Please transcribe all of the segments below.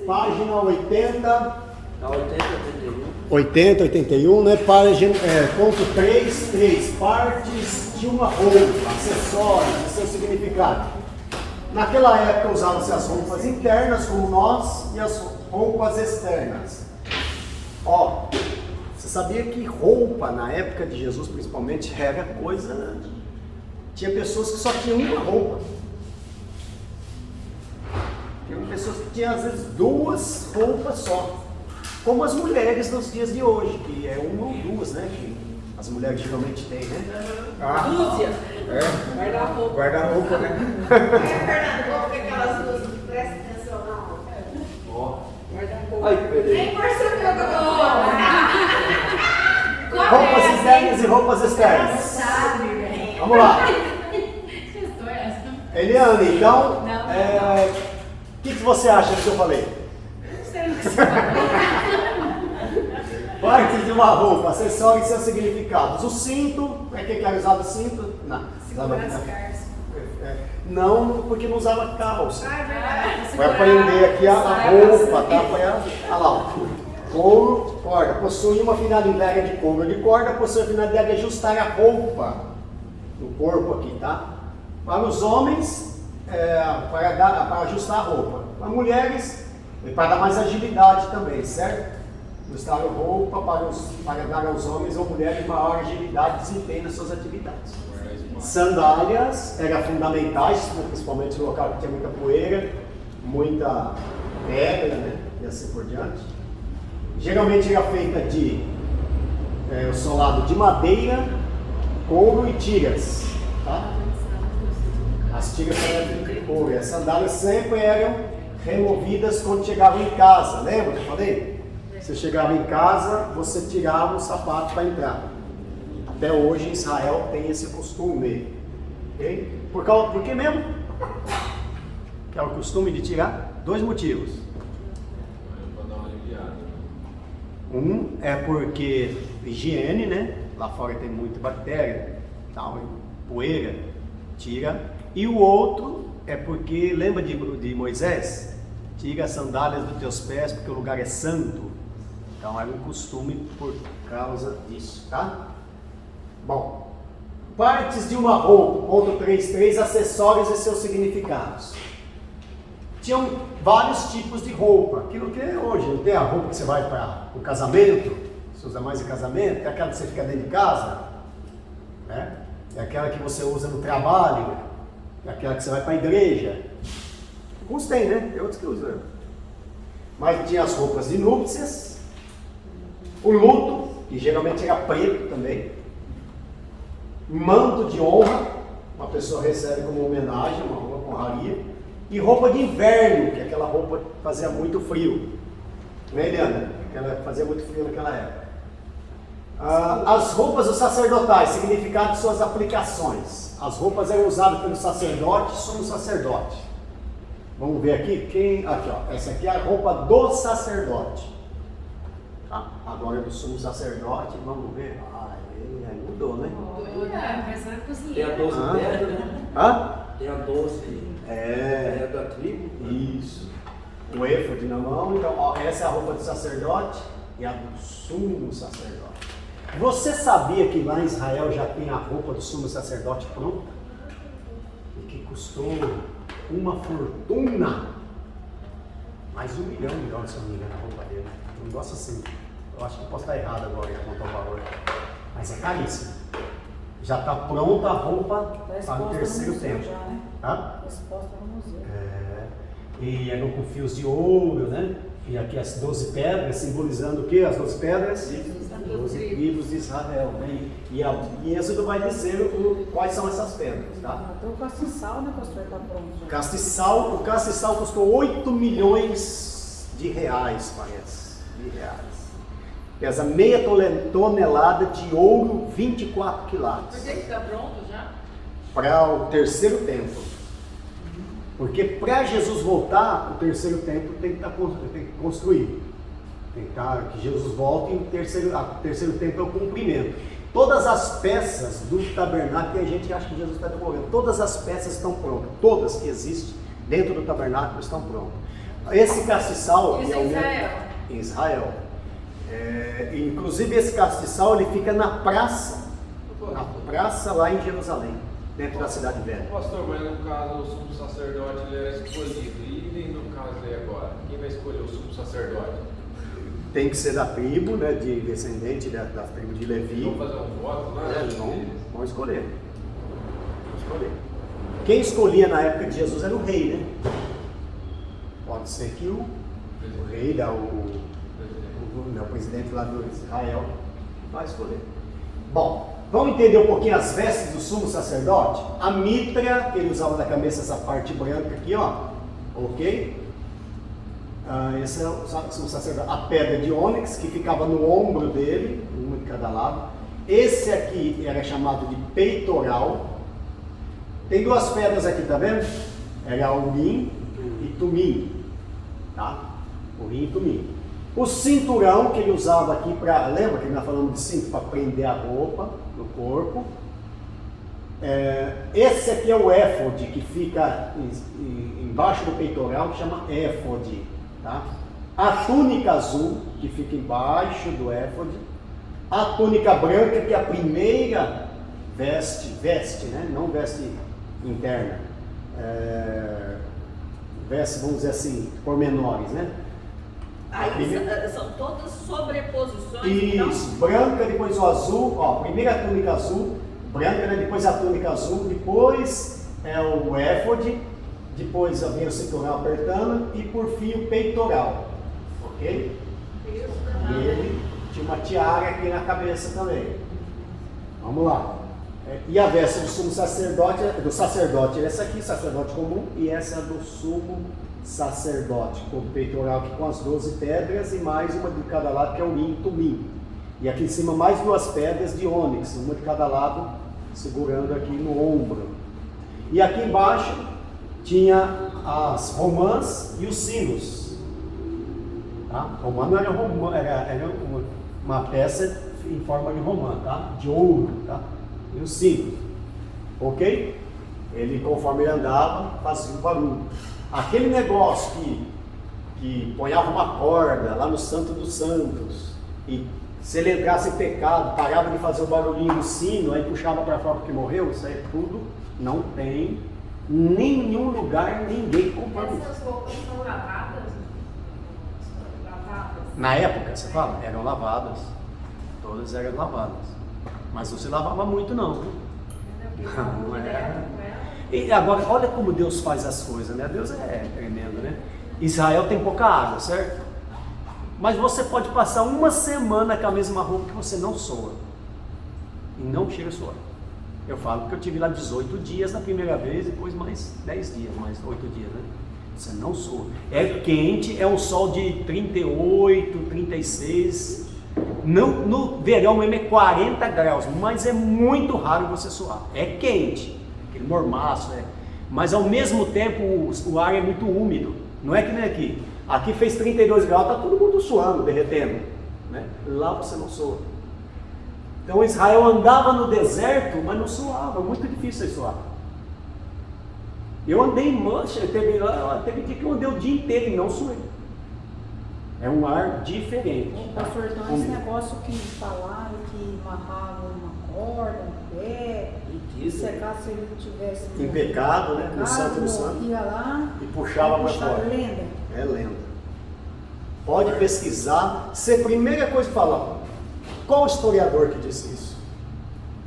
página 80. Tá 80, 81. 80, 81, né? Página, ponto 3, partes de uma roupa, acessórios e seu significado. Naquela época usavam-se as roupas internas, como nós, e as roupas externas. Ó, você sabia que roupa, na época de Jesus principalmente, era coisa... Tinha pessoas que só tinham uma roupa. Tinha pessoas que tinham, às vezes, duas roupas só. Como as mulheres nos dias de hoje, que é uma ou duas, né? Que as mulheres geralmente têm, né? Dúzia. Guarda-roupa. Guarda-roupa, né? Fernando, vamos ver aquelas duas, não presta atenção não. Ó. Guarda-roupa. Ai, peraí. Nem percebeu que eu tô falando. Roupas internas e roupas externas. Sabe, velho. Vamos lá. Que história é essa? Eliane, então, Não. o que você acha do que eu falei? Não sei o que você falou. Partes de uma roupa, acessórios e seus significados. O cinto, para quem quer usar o cinto? Não. Segura as calças. Não, porque não usava calça. Ah, é verdade. Vai prender aqui a roupa, tá? Olha lá, ó. Couro, corda. Possui uma finalidade de couro de corda, possui a finalidade de ajustar a roupa no corpo aqui, tá? Para os homens, para ajustar a roupa. Para mulheres, para dar mais agilidade também, certo? Ajustar a roupa para dar aos homens ou mulheres maior agilidade e desempenho nas suas atividades. Sandálias eram fundamentais, principalmente no local que tinha muita poeira, muita pedra, né? E assim por diante. Geralmente era feita de o solado de madeira, couro e tiras, tá? As tiras eram de couro e as sandálias sempre eram removidas quando chegavam em casa, lembra que eu falei? Você chegava em casa, você tirava o sapato para entrar. Até hoje em Israel tem esse costume, ok? Por que mesmo? Que é o costume de tirar? Dois motivos. Um é porque higiene, né? Lá fora tem muita bactéria, tal, poeira, tira. E o outro é porque, lembra de Moisés? Tira as sandálias dos teus pés porque o lugar é santo. Então era um costume por causa disso, tá? Bom, partes de uma roupa, ponto 3.3, acessórios e seus significados. Tinham vários tipos de roupa, aquilo que é hoje, não tem a roupa que você vai para o casamento, você usa mais em casamento, é aquela que você fica dentro de casa, né? É aquela que você usa no trabalho, é aquela que você vai para a igreja. Alguns tem, né? Tem outros que usam. Mas tinha as roupas de núpcias, o luto, que geralmente era preto também, manto de honra, uma pessoa recebe como homenagem, uma honraria, e roupa de inverno, que é aquela roupa que fazia muito frio, né, Eliana? Aquela fazia muito frio naquela época. As roupas dos sacerdotais, significado de suas aplicações. As roupas eram usadas pelo sacerdote e sumo sacerdote. Vamos ver aqui, aqui ó, essa aqui é a roupa do sacerdote. Tá? Agora é do sumo sacerdote, vamos ver. Ele mudou, né? Tem a 12 pedras, né? Hã? Tem a 12 da tribo. Isso. O éfode na mão, então ó, essa é a roupa do sacerdote e a do sumo sacerdote. Você sabia que lá em Israel já tem a roupa do sumo sacerdote pronta? E que custou uma fortuna? Mais de $1 milhão, se eu não me engano, a roupa dele. Um negócio assim. Eu acho que posso estar errado agora em apontar o valor. Mas é caríssimo. Já está pronta a roupa para o terceiro tempo. Exposta no museu. E é com fios de ouro, né? E aqui as 12 pedras, simbolizando o quê? As 12 pedras? 12 tribos de Israel. Né? E Êxodo vai dizer quais são essas pedras, tá? Então o castiçal, né, pastor, está pronto já. O castiçal custou 8 milhões de reais, parece. Pesa meia tonelada de ouro, 24 quilates. Por que está pronto já? Para o terceiro templo. Porque para Jesus voltar, o terceiro templo tem que construir. Tem que Jesus volte e o terceiro templo é o cumprimento. Todas as peças do tabernáculo, e a gente acha que Jesus está demorando, todas as peças estão prontas. Todas que existem dentro do tabernáculo estão prontas. Esse castiçal Isso que é em o Israel. em Israel. Inclusive esse castiçal ele fica na praça lá em Jerusalém, dentro da cidade velha. Pastor, mas no caso o sumo sacerdote ele era escolhido. E no caso aí agora, quem vai escolher o sumo sacerdote? Tem que ser da tribo, né, de descendente da tribo de Levi. Vamos fazer um voto, né? Eles vão escolher. Quem escolhia na época de Jesus era o rei, né? Pode ser que o rei, o presidente lá do Israel, vai escolher. Bom, vamos entender um pouquinho as vestes do sumo sacerdote? A mitra, que ele usava na cabeça, essa parte branca aqui, ó. Ok? Esse é o sumo sacerdote. A pedra de ônix, que ficava no ombro dele, uma de cada lado. Esse aqui era chamado de peitoral. Tem duas pedras aqui, tá vendo? Era Urim e Tumim, tá? Urim e Tumim. O cinturão que ele usava aqui para, lembra que nós falamos de cinto para prender a roupa no corpo? Esse aqui é o éfode, que fica embaixo do peitoral, que chama éfode, tá? A túnica azul, que fica embaixo do éfode. A túnica branca, que é a primeira veste, né? Não veste interna, veste, vamos dizer assim, pormenores, né? Aí são todas sobreposições. Isso, então... branca, depois o azul, ó, primeiro a túnica azul, branca, né? Depois a túnica azul, depois é o éfode, depois vem o cinturão apertando e por fim o peitoral, ok? E ele tinha uma tiara aqui na cabeça também. Vamos lá. E a veste do sumo sacerdote, é essa aqui, sacerdote comum, e essa é do sumo sacerdote, com o peitoral aqui com as 12 pedras e mais uma de cada lado, que é o Urim e Tumim. E aqui em cima mais duas pedras de ônix, uma de cada lado, segurando aqui no ombro. E aqui embaixo tinha as romãs e os sinos. Tá? Romã não era romã, era uma peça em forma de romã, tá? De ouro, tá? E os sinos, ok? Ele, conforme ele andava, fazia o barulho. Aquele negócio que ponhava uma corda lá no Santo dos Santos, e se ele entrasse em pecado, parava de fazer o barulhinho do sino, aí puxava para fora porque morreu, isso aí tudo não tem nenhum lugar, ninguém comprando. Essas roupas são lavadas? Na época, você fala, eram lavadas, todas eram lavadas. Mas não se lavava muito não. Não era. E agora, olha como Deus faz as coisas, né? Deus é tremendo, né? Israel tem pouca água, certo? Mas você pode passar uma semana com a mesma roupa que você não soa. E não chega a suar. Eu falo porque eu tive lá 18 dias na primeira vez, depois mais 10 dias, mais 8 dias, né? Você não soa. É quente, é um sol de 38, 36. No verão mesmo é 40 graus, mas é muito raro você suar. É quente, aquele mormaço, mas ao mesmo tempo o ar é muito úmido. Não é que nem aqui. Aqui fez 32 graus, está todo mundo suando, derretendo, né? Lá você não soa. Então Israel andava no deserto, mas não suava, muito difícil de suar. Eu andei em mancha, teve dia que eu andei o dia inteiro e não suei. É um ar diferente. Pastor, então esse negócio que falaram que amarravam uma corda, um pé, e secasse se ele tivesse em pecado, né? No Santo do Santo. Ia lá e puxava para fora. Lenda. É lenda. Pode pesquisar. Você, primeira coisa que fala, qual historiador que disse isso?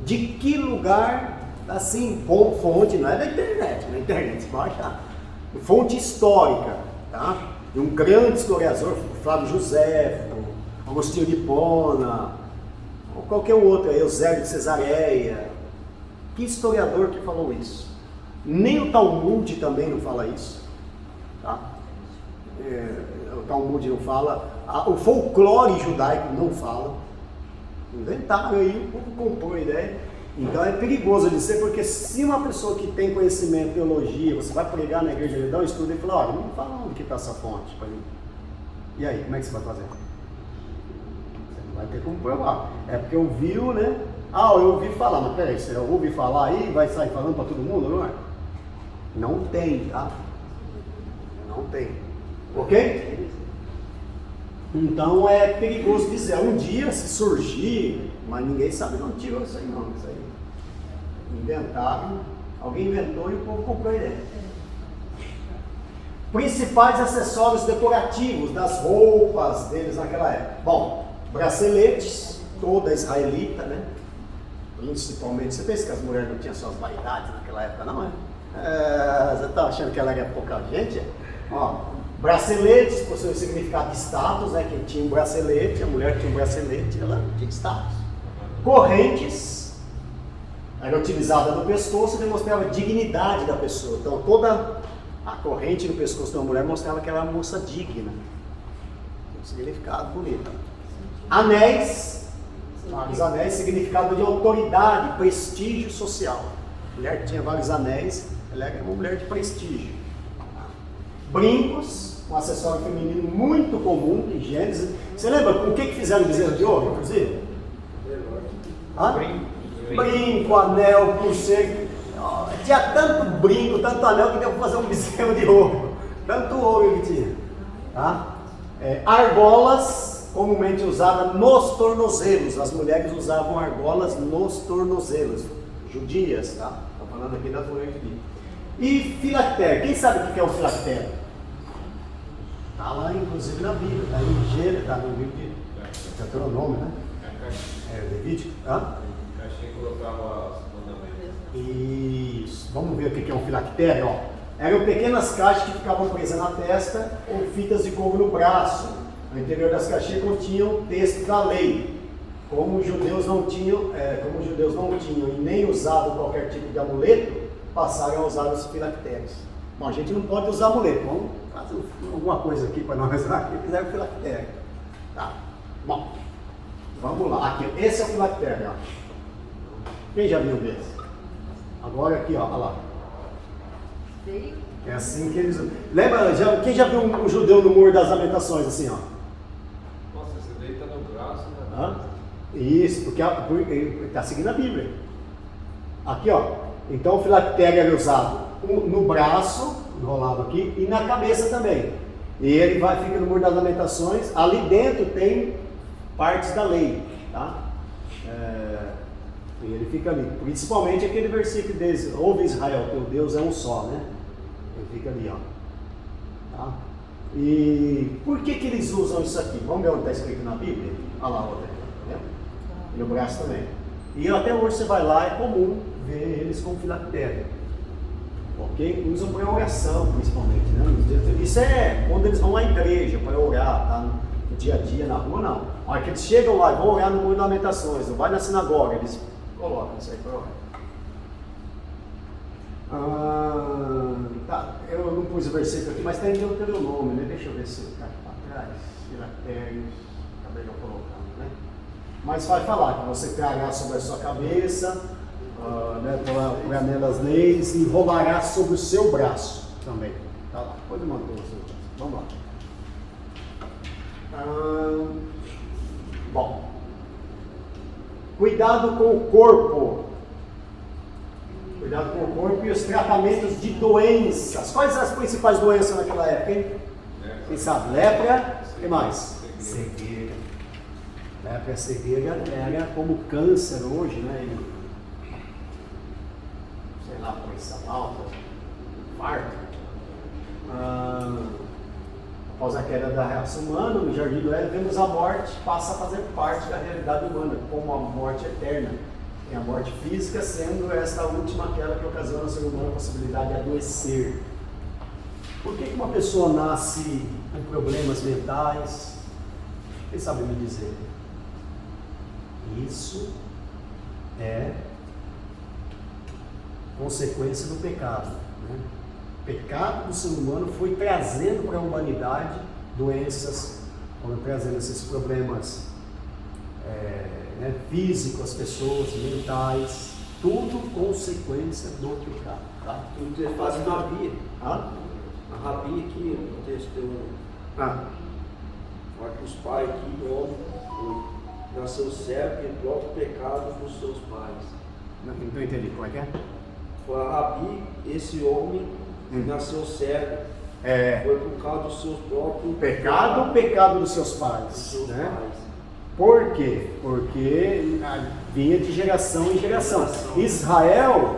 De que lugar, assim, fonte, não é da internet, na internet você vai achar. Fonte histórica, tá? De um grande historiador, Flávio José, Agostinho de Hipona, ou qualquer outro, Eusébio de Cesareia. Que historiador que falou isso? Nem o Talmud também não fala isso. Tá? O Talmud não fala, o folclore judaico não fala. Inventaram aí, o povo comprou a ideia. Então é perigoso dizer, porque se uma pessoa que tem conhecimento, teologia, você vai pregar na igreja, ele dá um estudo e fala, olha, não fala onde que está essa fonte para mim. E aí, como é que você vai fazer? Você não vai ter como provar. É porque ouviu, né? Eu ouvi falar, mas peraí, você ouve falar aí e vai sair falando para todo mundo, não é? Não tem, tá? Não tem. Ok? Então é perigoso dizer, um dia se surgir, mas ninguém sabe de onde tirou isso aí não. Isso aí inventaram, alguém inventou e o povo comprou a ideia. Principais acessórios decorativos das roupas deles naquela época. Bom, braceletes, toda israelita, né? Principalmente, você pensa que as mulheres não tinham suas vaidades naquela época, não é? Você está achando que ela era pouca gente? Ó, braceletes possuem significado de status, né? Quem tinha um bracelete, a mulher que tinha um bracelete, ela tinha status. Correntes, era utilizada no pescoço e demonstrava a dignidade da pessoa. Então toda a corrente no pescoço de uma mulher mostrava que ela era uma moça digna. Um significado bonito. Anéis, vários anéis, significado de autoridade, prestígio social. A mulher que tinha vários anéis, ela era uma mulher de prestígio. Brincos, um acessório feminino muito comum em Gênesis. Você lembra com o que fizeram o bezerro de ouro, inclusive? Brinco, anel, pulseira. Tinha tanto brinco, tanto anel que deu para fazer um bezerro de ouro. Tanto ouro ele tinha. Tá? Argolas, comumente usada nos tornozelos. As mulheres usavam argolas nos tornozelos. Judias, tá? Estou falando aqui das mulheres judias. E filactério. Quem sabe o que é um filactério? Está lá, inclusive, na Bíblia. Está em Gênesis, está no livro de Deuteronômio, né? Levítico. Caixinha colocava as mandamentos. Isso. Vamos ver o que é um filactério. Ó. Eram pequenas caixas que ficavam presas na testa ou fitas de couro no braço. No interior das caixinhas continham textos da lei. Como os judeus não tinham e nem usado qualquer tipo de amuleto, passaram a usar os filactérios. Bom, a gente não pode usar amuleto. Vamos fazer alguma coisa aqui para nós lá que fizeram filactério. Tá. Bom, vamos lá. Aqui, esse é o filactério. Ó. Quem já viu desse? Agora aqui, ó, olha lá. É assim que eles... Lembra, quem já viu um judeu no Muro das Lamentações, assim, ó? Nossa, esse daí tá no braço, né? Isso, porque está seguindo a Bíblia. Aqui, ó. Então o filactério era usado no braço, enrolado aqui, e na cabeça também. E ele fica no Muro das Lamentações. Ali dentro tem partes da lei, tá? E ele fica ali. Principalmente aquele versículo desse: ouve Israel, teu Deus é um só, né? Ele fica ali, ó. Tá? E por que eles usam isso aqui? Vamos ver onde está escrito na Bíblia? Olha lá, outra. E no braço também. E até hoje você vai lá, é comum ver eles com filactério. Ok? Usam para oração, principalmente. Né? Isso é quando eles vão à igreja para orar, tá? No dia a dia, na rua, não. A hora que eles chegam lá e vão orar no Muro das Lamentações, ou vai na sinagoga, eles colocam isso aí para orar. Tá, eu não pus o versículo aqui, mas tem Deuteronômio, né? Deixa eu ver se está aqui para trás. Filactérios, acabei de colocar, né? Mas vai falar que você trará sobre a sua cabeça, né, por anel as leis, e enrolará sobre o seu braço também. Tá lá, pode mandar o seu braço. Vamos lá. Bom, cuidado com o corpo. Cuidado com o corpo e os tratamentos de doenças. Quais as principais doenças naquela época, hein? Quem sabe? Lepra, o que mais? Cegueira. Lepra e cegueira era como câncer hoje, né? Sei lá, pressão alta, infarto. Após a queda da raça humana, no Jardim do Éden, vemos a morte passa a fazer parte da realidade humana, como a morte eterna. Tem a morte física, sendo esta última aquela que ocasiona ao ser humano a possibilidade de adoecer. Por que uma pessoa nasce com problemas mentais? Quem sabe me dizer? Isso é consequência do pecado. Né? O pecado do ser humano foi trazendo para a humanidade doenças, foi trazendo esses problemas né, físicos, as pessoas, mentais, tudo consequência do pecado. Tá? Tudo é fácil na Rabia. A Rabia aqui, no texto tem fala que os pais que o homem nasceu cego e próprio pecado dos seus pais. Não entendi, como é que é? Foi a Rabi, esse homem nasceu cego Foi por causa dos seus próprios o pecado dos seus pais. Né? Por quê? Porque vinha de geração em geração. Israel,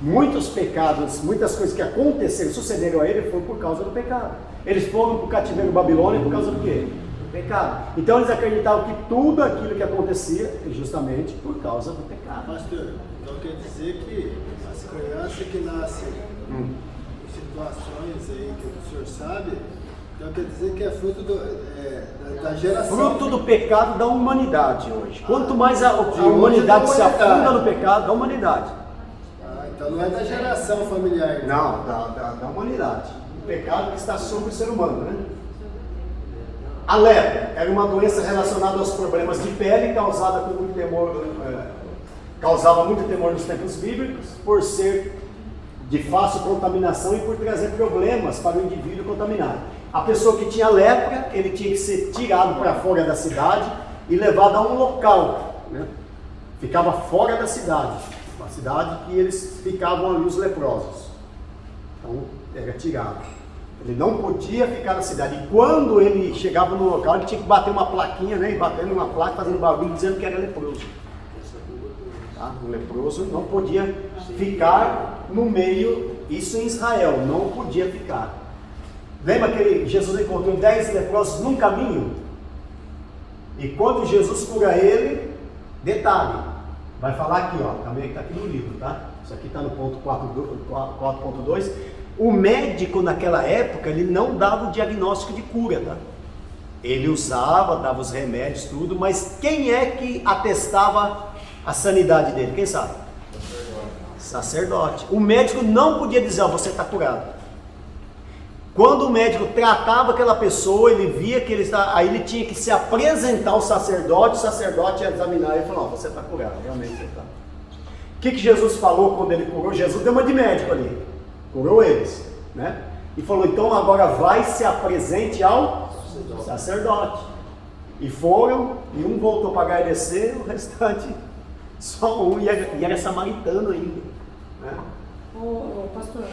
muitos pecados, muitas coisas que aconteceram, sucederam a ele, foi por causa do pecado. Eles foram para o cativeiro babilônico por causa do quê? Do pecado. Então eles acreditavam que tudo aquilo que acontecia é justamente por causa do pecado. Pastor, então quer dizer que as crianças que nascem em situações aí que o senhor sabe, então quer dizer que é fruto da geração. Fruto do pecado da humanidade hoje. Quanto mais a humanidade se afunda no pecado, da humanidade. Então não é da geração familiar. Não, da humanidade. O pecado que está sobre o ser humano, né? A lepra era uma doença relacionada aos problemas de pele, causava muito temor nos tempos bíblicos, por ser de fácil contaminação e por trazer problemas para o indivíduo contaminado. A pessoa que tinha lepra, ele tinha que ser tirado para fora da cidade e levado a um local, né? Ficava fora da cidade, uma cidade que eles ficavam ali, os leprosos. Então, era tirado. Ele não podia ficar na cidade. E quando ele chegava no local, ele tinha que bater uma plaquinha, né? E batendo uma placa, fazendo barulho, dizendo que era leproso. Tá? O leproso não podia ficar no meio, isso em Israel, não podia ficar. Lembra que Jesus encontrou 10 leprosos num caminho? E quando Jesus cura ele, detalhe, vai falar aqui, ó, também está aqui no livro, tá? Isso aqui está no ponto 4.2. O médico naquela época, ele não dava o diagnóstico de cura, tá? Ele usava, dava os remédios, tudo, mas quem é que atestava a sanidade dele? Quem sabe? Sacerdote. O médico não podia dizer, ó, você está curado. Quando o médico tratava aquela pessoa, ele via que ele está, aí ele tinha que se apresentar ao sacerdote, o sacerdote ia examinar e falar, ó, você está curado, realmente você está. O que Jesus falou quando ele curou? Jesus deu uma de médico ali. Curou eles, né? E falou, então agora vai, se apresente ao sacerdote. E foram, e um voltou para agradecer, o restante, só um, e era samaritano ainda, né? Pastor,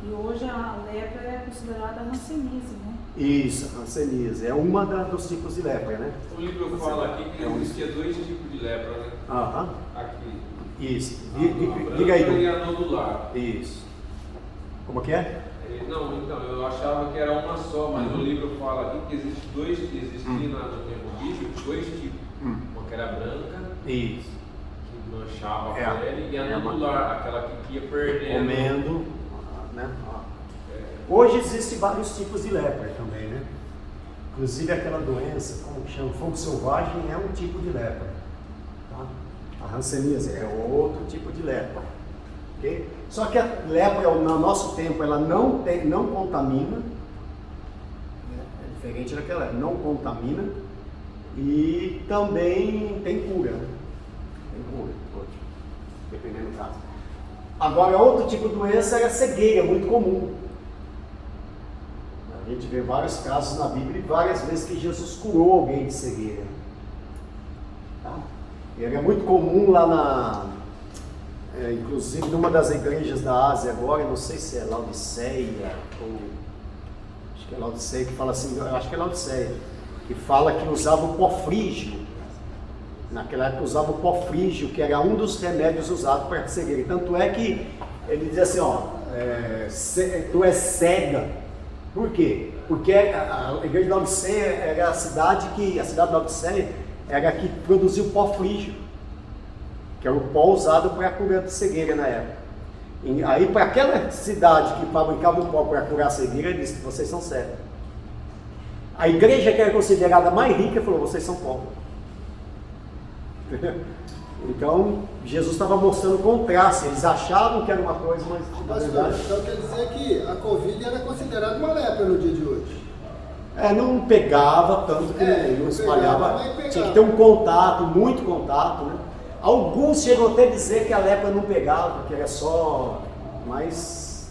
e hoje a lepra é considerada hanseníase, né? Isso, a hanseníase, é uma dos tipos de lepra, né? O livro fala aqui que existia 2 tipos de lepra, né? Aham. Aqui. Isso, A diga aí. branca e a nodular. Isso. Como que é? Não, então, eu achava que era uma só, mas o livro fala aqui que existia no tempo bíblico 2 tipos. Uma que era branca, Isso. que manchava a pele, e a nodular, aquela que ia perdendo. Comendo, né? Hoje existem vários tipos de lepra também, né? Inclusive aquela doença, como que chama? Fogo selvagem é um tipo de lepra. Tá? A hanseníase é outro tipo de lepra. Okay? Só que a lepra, no nosso tempo, ela não contamina, é diferente daquela lepra, não contamina e também tem cura, né? Tem cura, dependendo do caso. Agora, outro tipo de doença é a cegueira, muito comum. A gente vê vários casos na Bíblia e várias vezes que Jesus curou alguém de cegueira. Tá? E era muito comum lá inclusive numa das igrejas da Ásia agora, não sei se é Laodiceia ou acho que é Laodiceia que fala assim, eu acho que é Laodiceia, que fala que usava o pó frígio. Naquela época usava o pó frígio, que era um dos remédios usados para a cegueira. Tanto é que ele diz assim, ó, tu és cega. Por quê? Porque a igreja de Laodiceia era a cidade de Laodiceia era a que produzia o pó frígio, que era o pó usado para curar de cegueira na época. E aí, para aquela cidade que fabricava o pó para curar a cegueira, ele disse, vocês são cegos. A igreja que era considerada mais rica falou, vocês são pobres. Então, Jesus estava mostrando o contraste. Eles achavam que era uma coisa, mas na verdade... Então quer dizer que a Covid era considerada uma lepra no dia de hoje? Não pegava tanto que não espalhava. Tinha que ter um contato, muito contato, né? Alguns chegam até a dizer que a lepra não pegava, que era só, mas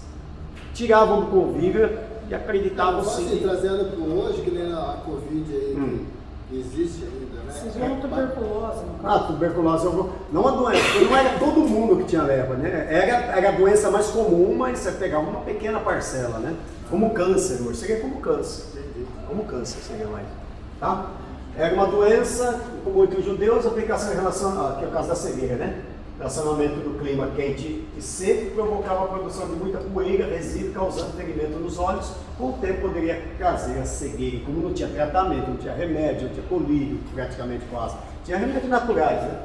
tiravam do convívio e acreditavam sim. Assim, trazendo para hoje, que nem a Covid aí, Existe ainda, né? Vocês viram tuberculose, no caso? Ah, tuberculose não uma doença, porque não era todo mundo que tinha lepra, né? Era a doença mais comum, mas você pegava uma pequena parcela, né? Como câncer, hoje seria como câncer. Como câncer seria mais. Tá? Era uma doença, como entre os judeus, aplicação em relação, que é o caso da cegueira, né? Relacionamento do clima quente e seco provocava a produção de muita poeira, resíduo, causando ferimento nos olhos. Com o tempo poderia trazer a cegueira. Como não tinha tratamento, não tinha remédio, não tinha colírio, praticamente quase. Tinha remédios naturais, né?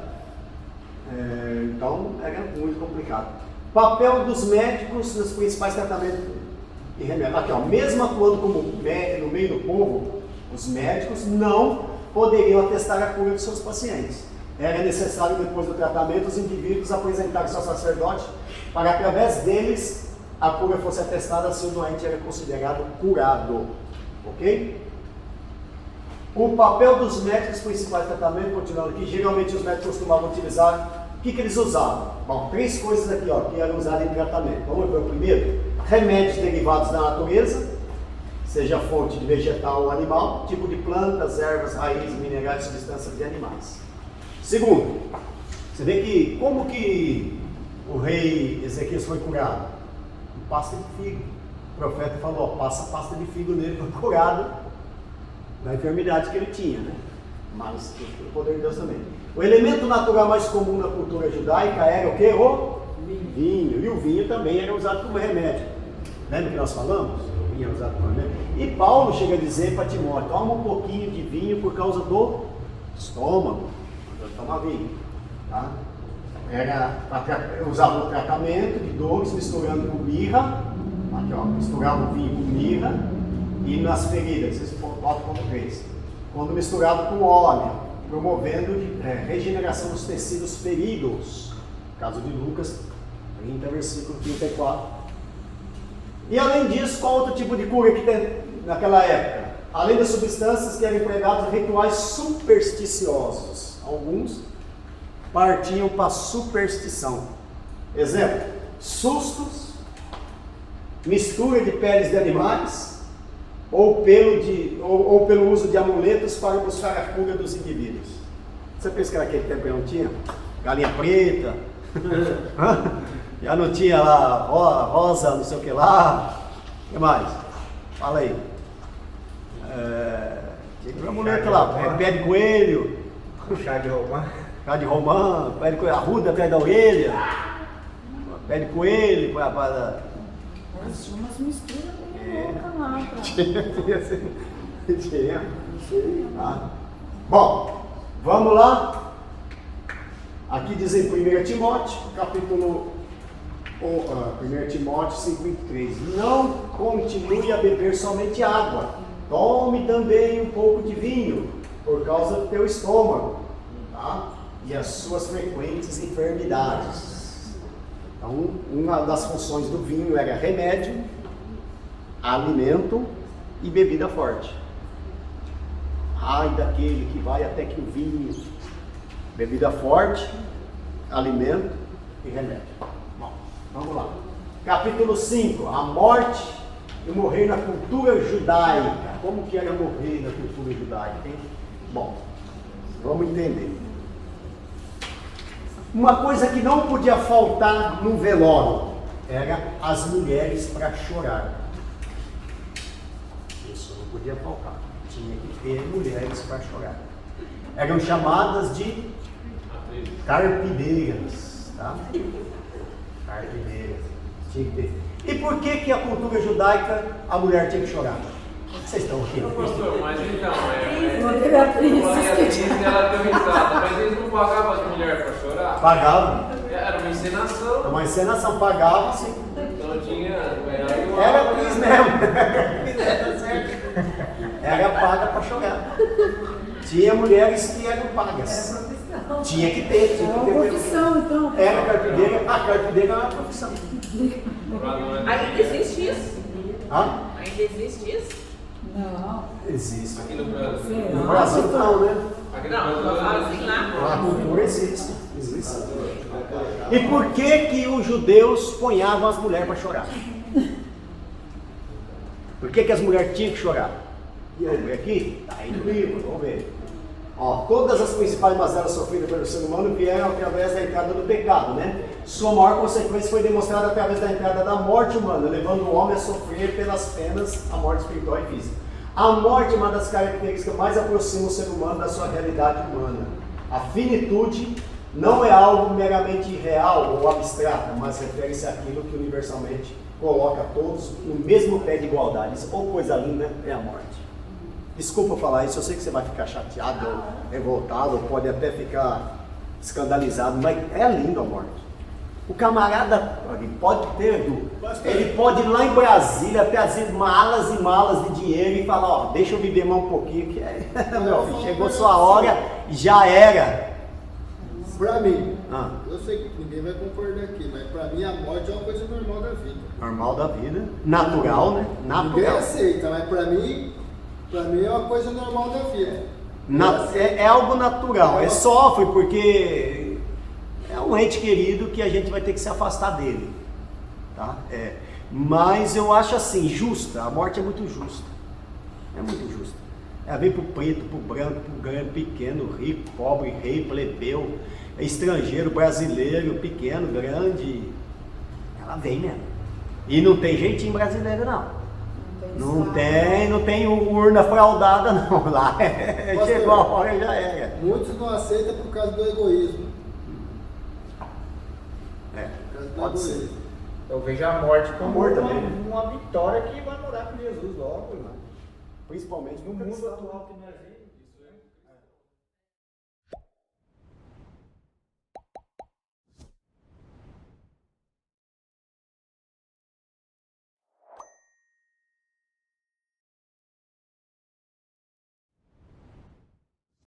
Então era muito complicado. Papel dos médicos nos principais tratamentos e remédios. Aqui, ó, mesmo atuando como no meio do povo, os médicos não poderiam atestar a cura dos seus pacientes. Era necessário, depois do tratamento, os indivíduos apresentarem seu sacerdote para, através deles, a cura fosse atestada se o doente era considerado curado. Ok? O papel dos médicos principais de tratamento, continuando aqui, geralmente os médicos costumavam utilizar. O que eles usavam? Bom, 3 coisas aqui, ó, que eram usadas em tratamento. Vamos ver o primeiro: remédios derivados da natureza, seja fonte de vegetal ou animal, tipo de plantas, ervas, raízes, minerais, substâncias de animais. Segundo, você vê que como que o rei Ezequias foi curado? Com pasta de figo. O profeta falou, passa pasta de figo nele, foi curado da enfermidade que ele tinha, né? Mas o poder de Deus também. O elemento natural mais comum na cultura judaica era o que? O vinho. E o vinho também era usado como remédio. Lembra que nós falamos? O vinho era usado como remédio. E Paulo chega a dizer para Timóteo, toma um pouquinho de vinho por causa do estômago. Tomar vinho, tá? Usava o tratamento de dores misturando com mirra, aqui ó, misturava o vinho com mirra e nas feridas, esse volta como 3, quando misturado com óleo, promovendo regeneração dos tecidos feridos, caso de Lucas 30, versículo 34. E além disso, qual outro tipo de cura que tem naquela época? Além das substâncias que eram empregadas em rituais supersticiosos. Alguns partiam para a superstição. Exemplo, sustos, mistura de peles de animais ou pelo uso de amuletos para buscar a cura dos indivíduos. Você pensa que naquele tempo não tinha? Galinha preta, já não tinha lá rosa, não sei o que lá. O que mais? Fala aí. Tinha um amuleto lá, pé de coelho. Chá de romã. Chá de romã, pé de coelho, arruda atrás da orelha, pé de coelho, Mas tinha umas misturas bem loucas lá. Tinha. Tá. Bom, vamos lá. Aqui diz em 1 Timóteo, capítulo 1 Timóteo 5:23. Não continue a beber somente água, tome também um pouco de vinho, por causa do teu estômago, tá? E as suas frequentes enfermidades. Então, uma das funções do vinho era remédio, alimento e bebida forte. Ai daquele que vai até que o vinho, bebida forte, alimento e remédio. Bom, vamos lá. Capítulo 5, a morte e morrer na cultura judaica. Como que era morrer na cultura judaica, hein? Bom, vamos entender. Uma coisa que não podia faltar num velório era as mulheres para chorar. Isso não podia faltar. Tinha que ter mulheres para chorar. Eram chamadas de carpideiras, tá? Carpideiras. Tinha que ter. E por que a cultura judaica a mulher tinha que chorar? Vocês estão aqui? Pastor, mas então, A atriz ela deu risada, mas eles não pagavam as mulheres para chorar? Pagavam. Era uma encenação. Uma encenação, pagava sim. Então tinha. Era atriz mesmo. Era paga para chorar. Tinha mulheres que eram pagas. Tinha que ter. É uma profissão, então. Era carpideira. A carpideira era uma profissão. Ainda existe isso? Hã? Ainda existe isso? Não. Existe. Aqui no Brasil. No Brasil não, né? Aqui no Não, eu falo Brasil. assim lá. A cultura existe. Existe. E por que os judeus ponhavam as mulheres para chorar? Por que as mulheres tinham que chorar? Vamos ver aqui? Está aí no livro, vamos ver. Ó, todas as principais mazelas sofridas pelo ser humano vieram através da entrada do pecado, né? Sua maior consequência foi demonstrada através da entrada da morte humana, levando o homem a sofrer pelas penas a morte espiritual e física. A morte é uma das características que mais aproxima o ser humano da sua realidade humana. A finitude não é algo meramente real ou abstrato, mas refere-se àquilo que universalmente coloca todos no mesmo pé de igualdade. Isso, ou coisa linda, é a morte. Desculpa falar isso, eu sei que você vai ficar chateado, ou revoltado, ou pode até ficar escandalizado, mas é lindo a morte. O camarada pode ter, ele pode ir lá em Brasília trazer malas e malas de dinheiro e falar, ó, deixa eu viver mais um pouquinho, que meu filho, chegou sua hora e já era. Pra mim, eu sei que ninguém vai concordar aqui, mas pra mim a morte é uma coisa normal da vida. Normal da vida, natural, né? Ninguém Natural. aceita, mas pra mim é uma coisa normal da vida. É algo natural, sofre porque é um ente querido que a gente vai ter que se afastar dele, tá? Mas eu acho assim, justa, a morte é muito justa, ela vem pro preto, pro branco, pro grande, pequeno, rico, pobre, rei, plebeu, estrangeiro, brasileiro, pequeno, grande, ela vem mesmo, e não tem jeitinho brasileiro não. Não tem urna fraudada não, lá chegou a hora e já era. Muitos não aceitam por causa do egoísmo. Pode ser. Eu vejo a morte como Amor também, né? uma vitória que vai morar com Jesus logo, né? Principalmente No mundo atual que nós vivemos.